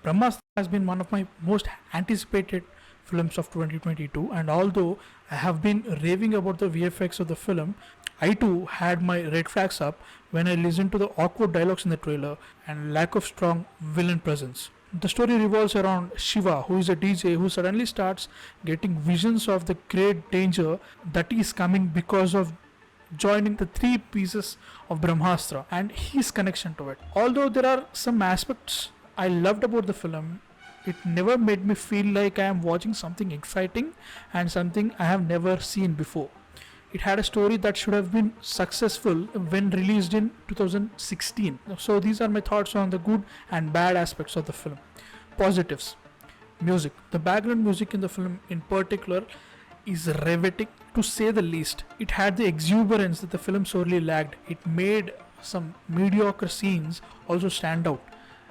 Brahmastra has been one of my most anticipated films of 2022, and although I have been raving about the VFX of the film, I too had my red flags up when I listened to the awkward dialogues in the trailer and lack of strong villain presence. The story revolves around Shiva, who is a DJ who suddenly starts getting visions of the great danger that is coming because of joining the three pieces of Brahmastra and his connection to it. Although there are some aspects I loved about the film, it never made me feel like I am watching something exciting and something I have never seen before. It had a story that should have been successful when released in 2016. So these are my thoughts on the good and bad aspects of the film. Positives. Music. The background music in the film in particular is riveting to say the least. It had the exuberance that the film sorely lacked. It made some mediocre scenes also stand out.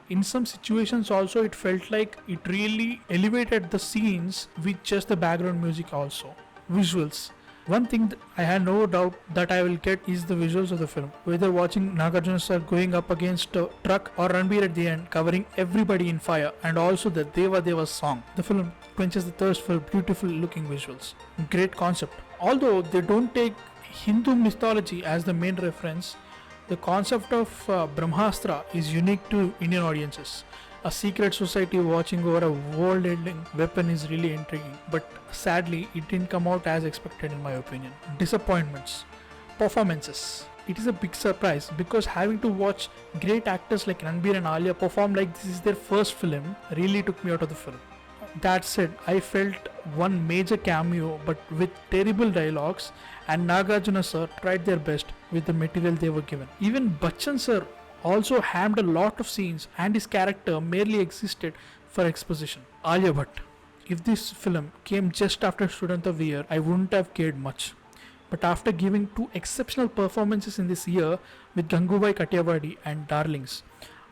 In some situations also it felt like it really elevated the scenes with just the background music also. Visuals. One thing that I had no doubt that I will get is the visuals of the film. Whether watching Nagarjuna sir going up against a truck or Ranbir at the end covering everybody in fire, and also the Deva Deva song. The film quenches the thirst for beautiful looking visuals. Great concept. Although they don't take Hindu mythology as the main reference, the concept of Brahmastra is unique to Indian audiences. A secret society watching over a world-ending weapon is really intriguing, but sadly, it didn't come out as expected in my opinion. Disappointments. Performances. It is a big surprise because having to watch great actors like Ranbir and Alia perform like this is their first film really took me out of the film. That said, I felt one major cameo but with terrible dialogues, and Nagarjuna sir tried their best with the material they were given. Even Bachchan sir also hammed a lot of scenes and his character merely existed for exposition. Alia Bhatt. If this film came just after Student of the Year, I wouldn't have cared much. But after giving two exceptional performances in this year with Gangubai Kathiawadi and Darlings,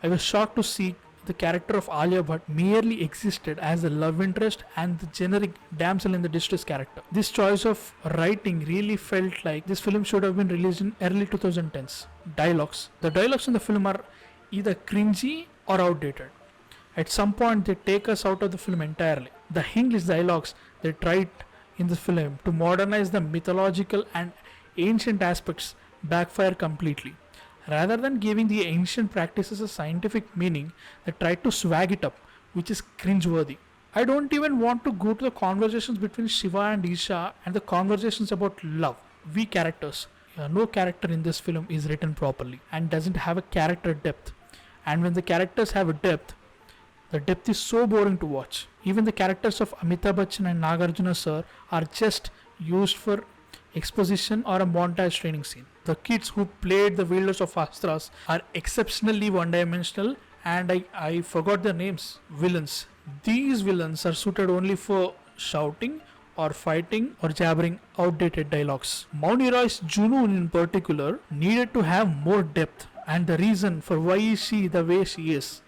I was shocked to see the character of Alia Bhatt merely existed as the love interest and the generic damsel in the distress character. This choice of writing really felt like this film should have been released in early 2010s. Dialogues. The dialogues in the film are either cringy or outdated. At some point they take us out of the film entirely. The English dialogues they tried in the film to modernize the mythological and ancient aspects backfire completely. Rather than giving the ancient practices a scientific meaning, they tried to swag it up, which is cringeworthy. I don't even want to go to the conversations between Shiva and Isha and the conversations about love. We characters. No character in this film is written properly and doesn't have a character depth. And when the characters have a depth, the depth is so boring to watch. Even the characters of Amitabh Bachchan and Nagarjuna sir are just used for exposition or a montage training scene. The kids who played the wielders of Astras are exceptionally one-dimensional, and I forgot their names. Villains. These villains are suited only for shouting or fighting or jabbering outdated dialogues. Mouni Roy's Junoon in particular needed to have more depth, and the reason for why is she the way she is.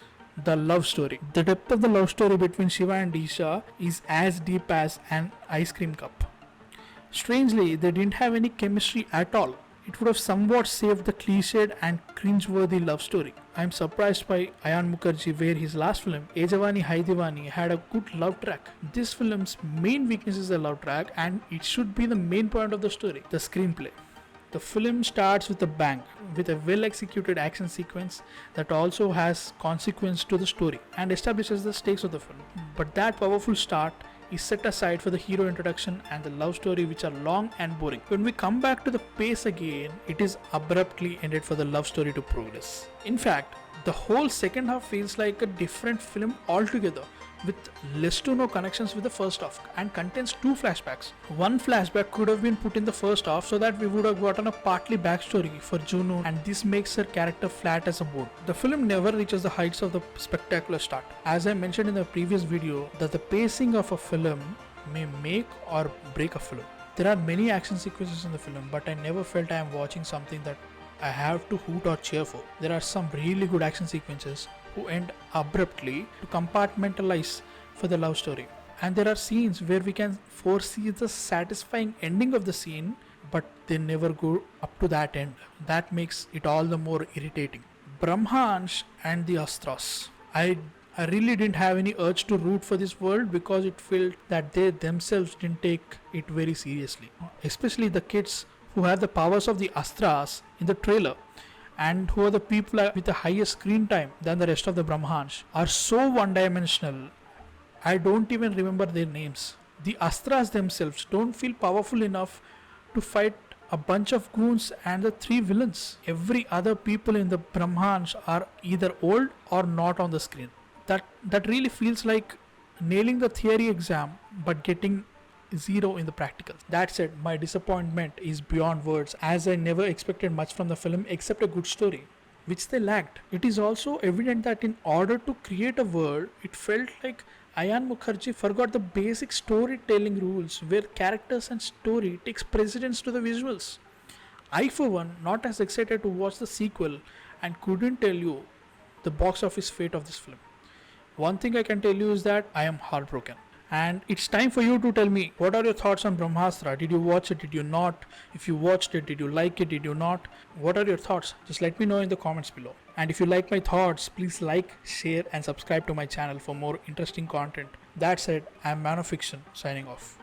The love story. The depth of the love story between Shiva and Isha is as deep as an ice cream cup. Strangely, they didn't have any chemistry at all. It would have somewhat saved the cliched and cringeworthy love story. I am surprised by Ayan Mukherjee, where his last film, Ejawani Hai Diwani, had a good love track. This film's main weakness is the love track, and it should be the main point of the story, the screenplay. The film starts with a bang, with a well executed action sequence that also has consequence to the story and establishes the stakes of the film. But that powerful start is set aside for the hero introduction and the love story, which are long and boring. When we come back to the pace again, it is abruptly ended for the love story to progress. In fact, the whole second half feels like a different film altogether, with less to no connections with the first half, and contains two flashbacks. One flashback could have been put in the first half so that we would have gotten a partly backstory for Junoon, and this makes her character flat as a board. The film never reaches the heights of the spectacular start. As I mentioned in the previous video, that the pacing of a film may make or break a film. There are many action sequences in the film, but I never felt I am watching something that I have to hoot or cheer for. There are some really good action sequences who end abruptly to compartmentalize for the love story. And there are scenes where we can foresee the satisfying ending of the scene, but they never go up to that end. That makes it all the more irritating. Brahmansh and the Astras. I I really didn't have any urge to root for this world because it felt that they themselves didn't take it very seriously. Especially the kids who have the powers of the Astras in the trailer and who are the people with the highest screen time than the rest of the Brahmans are so one dimensional. I don't even remember their names. The Astras themselves don't feel powerful enough to fight a bunch of goons and the three villains. Every other people in the Brahmans are either old or not on the screen. That really feels like nailing the theory exam but getting zero in the practical. That said, my disappointment is beyond words as I never expected much from the film except a good story, which they lacked. It is also evident that in order to create a world, it felt like Ayan Mukherjee forgot the basic storytelling rules where characters and story takes precedence to the visuals. I for one not as excited to watch the sequel and couldn't tell you the box office fate of this film. One thing I can tell you is that I am heartbroken. And it's time for you to tell me what are your thoughts on Brahmastra? Did you watch it? Did you not? If you watched it, did you like it? Did you not? What are your thoughts? Just let me know in the comments below. And if you like my thoughts, please like, share, and subscribe to my channel for more interesting content. That said, I am Man of Fiction signing off.